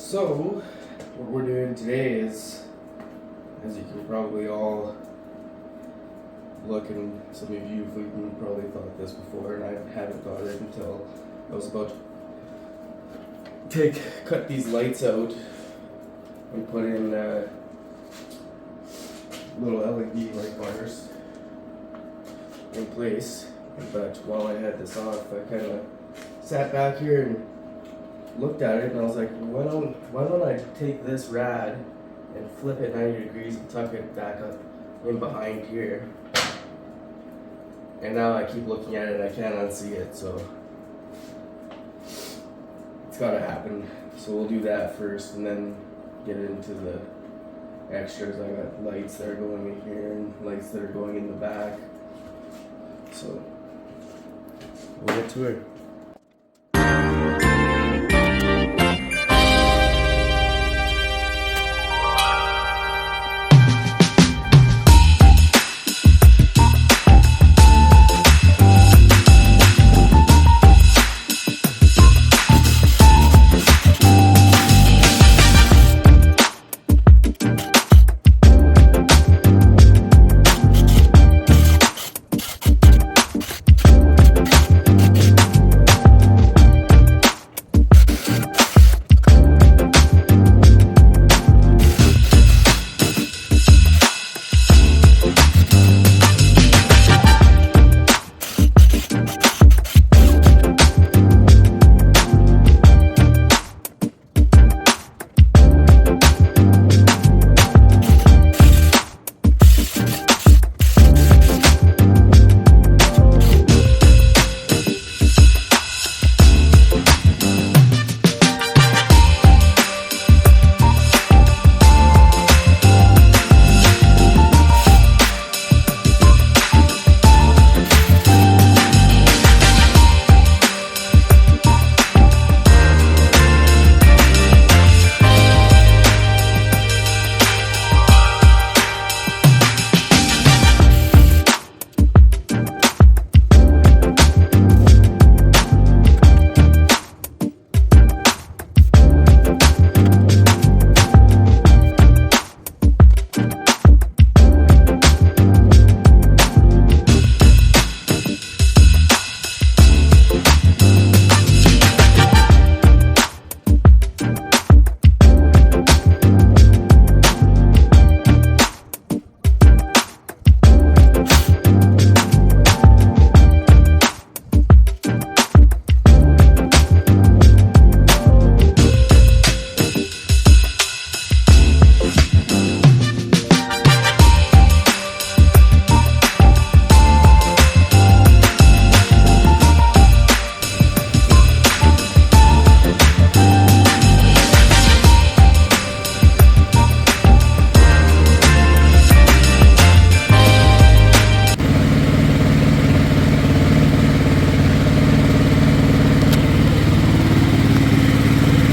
So, what we're doing today is, as you can probably all look, and some of you have probably thought this before, and I haven't thought it until I was about to cut these lights out and put in little LED light bars in place. But while I had this off, I kind of sat back here and looked at it, and I was like, why don't I take this rad and flip it 90 degrees and tuck it back up in behind here. And now I keep looking at it and I can't unsee it, so it's gotta happen. So we'll do that first and then get into the extras. I got lights that are going in here and lights that are going in the back. So we'll get to it.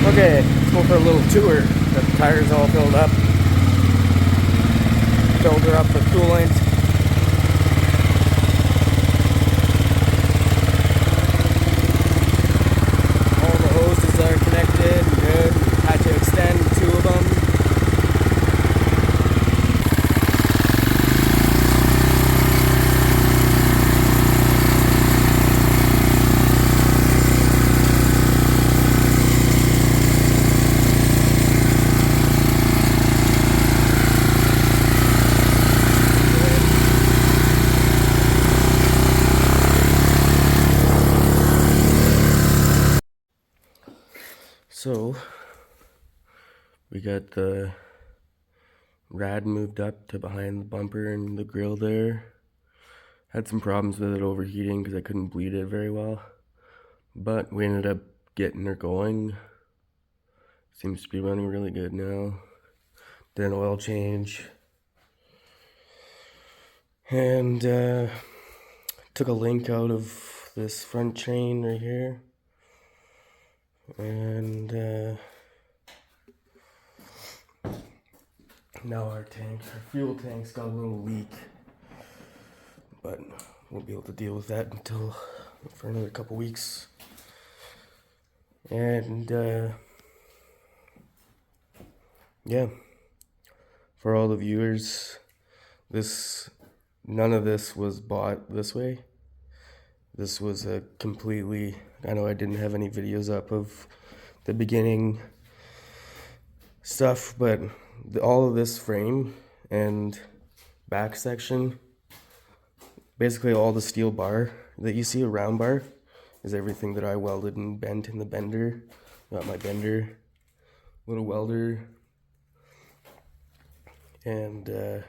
Okay, let's go for a little tour. Got the tires all filled up. Filled her up with coolant. All the hoses are connected and good. Had to extend 2 of them. So, we got the rad moved up to behind the bumper and the grill there. Had some problems with it overheating because I couldn't bleed it very well. But we ended up getting her going. Seems to be running really good now. Did an oil change. And took a link out of this front chain right here. And now our fuel tank's got a little leak, but won't be able to deal with that until for another couple weeks. And yeah, for all the viewers, none of this was bought this way. This was a completely, I know I didn't have any videos up of the beginning stuff, but all of this frame and back section, basically all the steel bar that you see, a round bar, is everything that I welded and bent in the bender. Got my bender, little welder, and the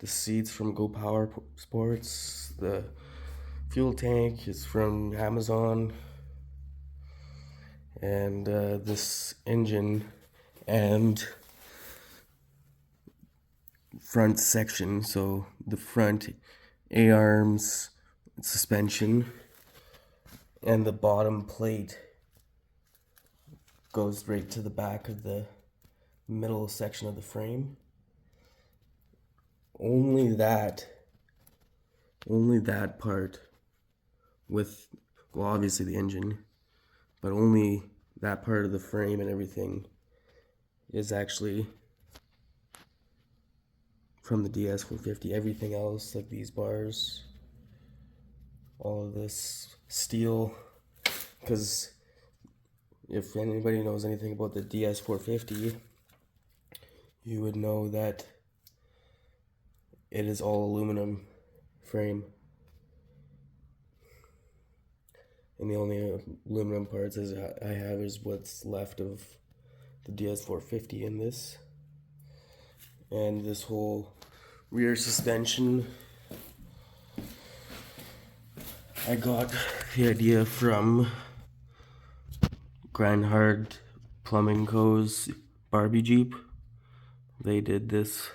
seats from Go Power Sports. The fuel tank is from Amazon, and this engine and front section, so the front A-arms, suspension, and the bottom plate goes right to the back of the middle section of the frame. Only that part with, well, obviously the engine, but only that part of the frame and everything is actually from the DS450. Everything else, like these bars, all of this steel, because if anybody knows anything about the DS450, you would know that it is all aluminum frame. And the only aluminum parts I have is what's left of the DS450 in this. And this whole rear suspension, I got the idea from Grindhard Plumbing Co.'s Barbie Jeep. They did this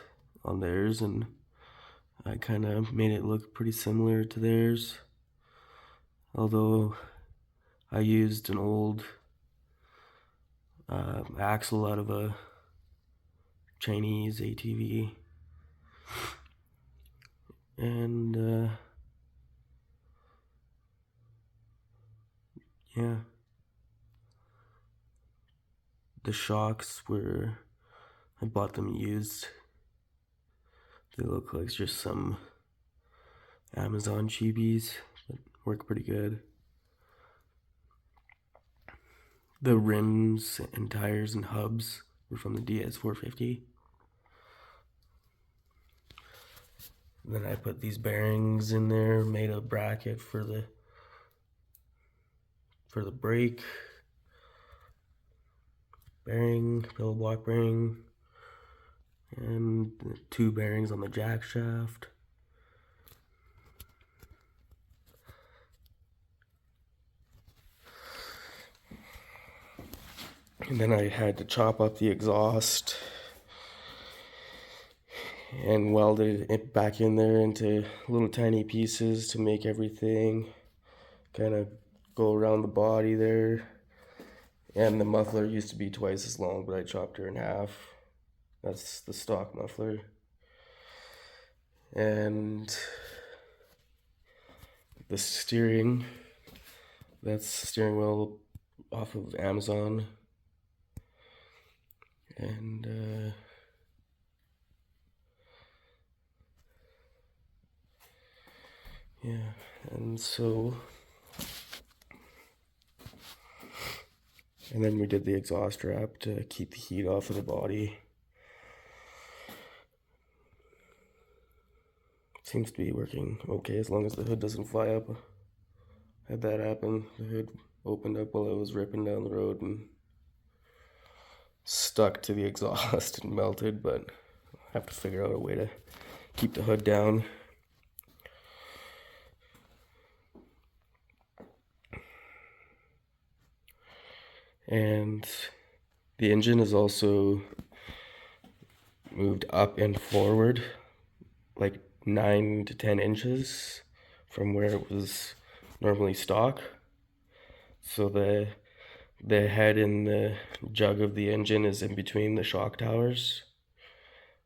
on theirs, and I kind of made it look pretty similar to theirs. Although I used an old axle out of a Chinese ATV. And yeah, the shocks were, I bought them used. They look like just some Amazon cheapies, but work pretty good. The rims and tires and hubs were from the DS450. And then I put these bearings in there, made a bracket for the brake bearing, pillow block bearing, and the 2 bearings on the jack shaft. And then I had to chop up the exhaust and welded it back in there into little tiny pieces to make everything kind of go around the body there. And the muffler used to be twice as long, but I chopped her in half. That's the stock muffler. And the steering, that's the steering wheel off of Amazon. And yeah, and so, and then we did the exhaust wrap to keep the heat off of the body. Seems to be working okay as long as the hood doesn't fly up. Had that happen. The hood opened up while I was ripping down the road and stuck to the exhaust and melted, but I have to figure out a way to keep the hood down. And the engine is also moved up and forward like 9 to 10 inches from where it was normally stock. So the head and the jug of the engine is in between the shock towers.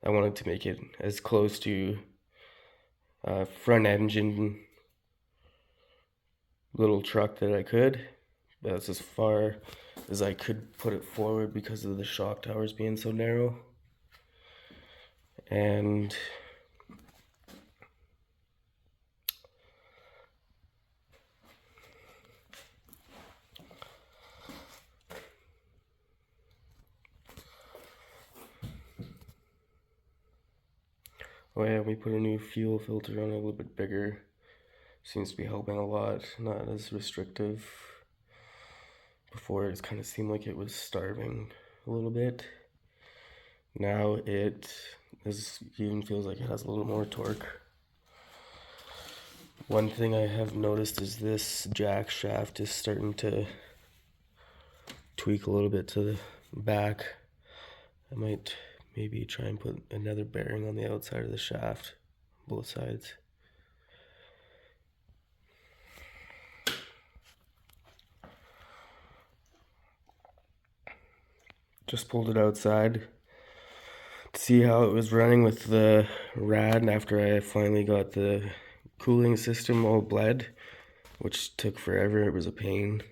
I wanted to make it as close to front engine little truck that I could. That's as far is I could put it forward because of the shock towers being so narrow. And oh yeah, we put a new fuel filter on, a little bit bigger. Seems to be helping a lot, not as restrictive. Before it kind of seemed like it was starving a little bit. Now it even feels like it has a little more torque. One thing I have noticed is this jack shaft is starting to tweak a little bit to the back. I might maybe try and put another bearing on the outside of the shaft, both sides. Just pulled it outside to see how it was running with the rad after I finally got the cooling system all bled, which took forever. It was a pain.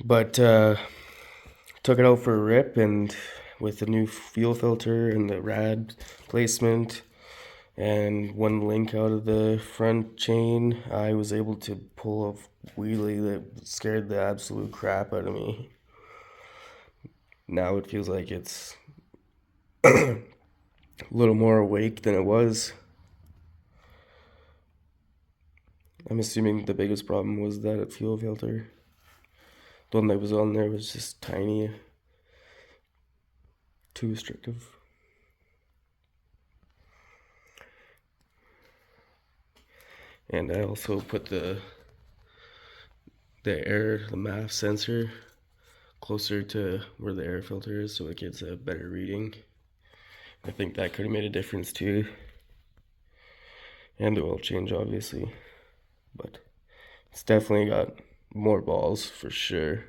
But took it out for a rip, and with the new fuel filter and the rad placement and one link out of the front chain, I was able to pull a wheelie that scared the absolute crap out of me. Now it feels like it's a little more awake than it was. I'm assuming the biggest problem was that fuel filter. The one that was on there was just tiny, too restrictive. And I also put the MAF sensor closer to where the air filter is so it gets a better reading. I think that could have made a difference too. And the oil change, obviously. But it's definitely got more balls for sure.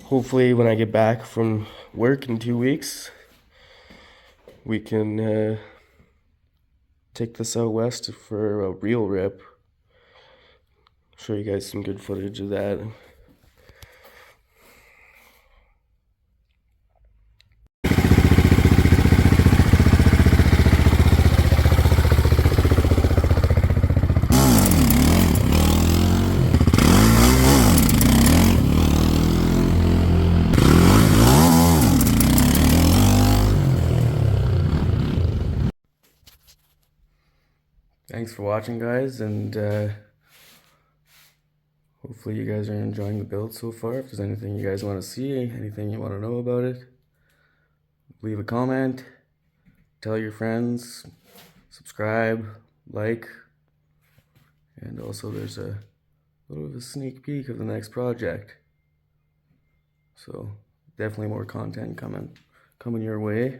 Hopefully when I get back from work in 2 weeks, we can take this out west for a real rip. Show you guys some good footage of that. Thanks for watching, guys, and hopefully you guys are enjoying the build so far. If there's anything you guys want to see, anything you want to know about it, leave a comment, tell your friends, subscribe, like, and also there's a little of a sneak peek of the next project. So definitely more content coming your way.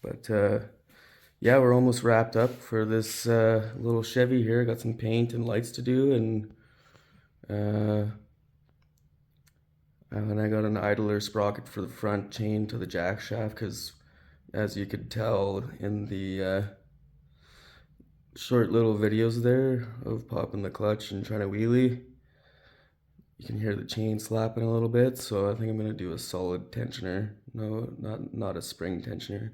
But yeah, we're almost wrapped up for this little Chevy here. Got some paint and lights to do, and I got an idler sprocket for the front chain to the jack shaft, because as you could tell in the short little videos there of popping the clutch and trying to wheelie, you can hear the chain slapping a little bit. So I think I'm gonna do a solid tensioner, not a spring tensioner.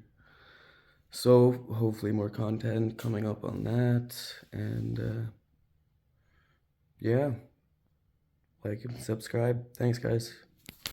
So hopefully more content coming up on that, and yeah, like and subscribe. Thanks, guys.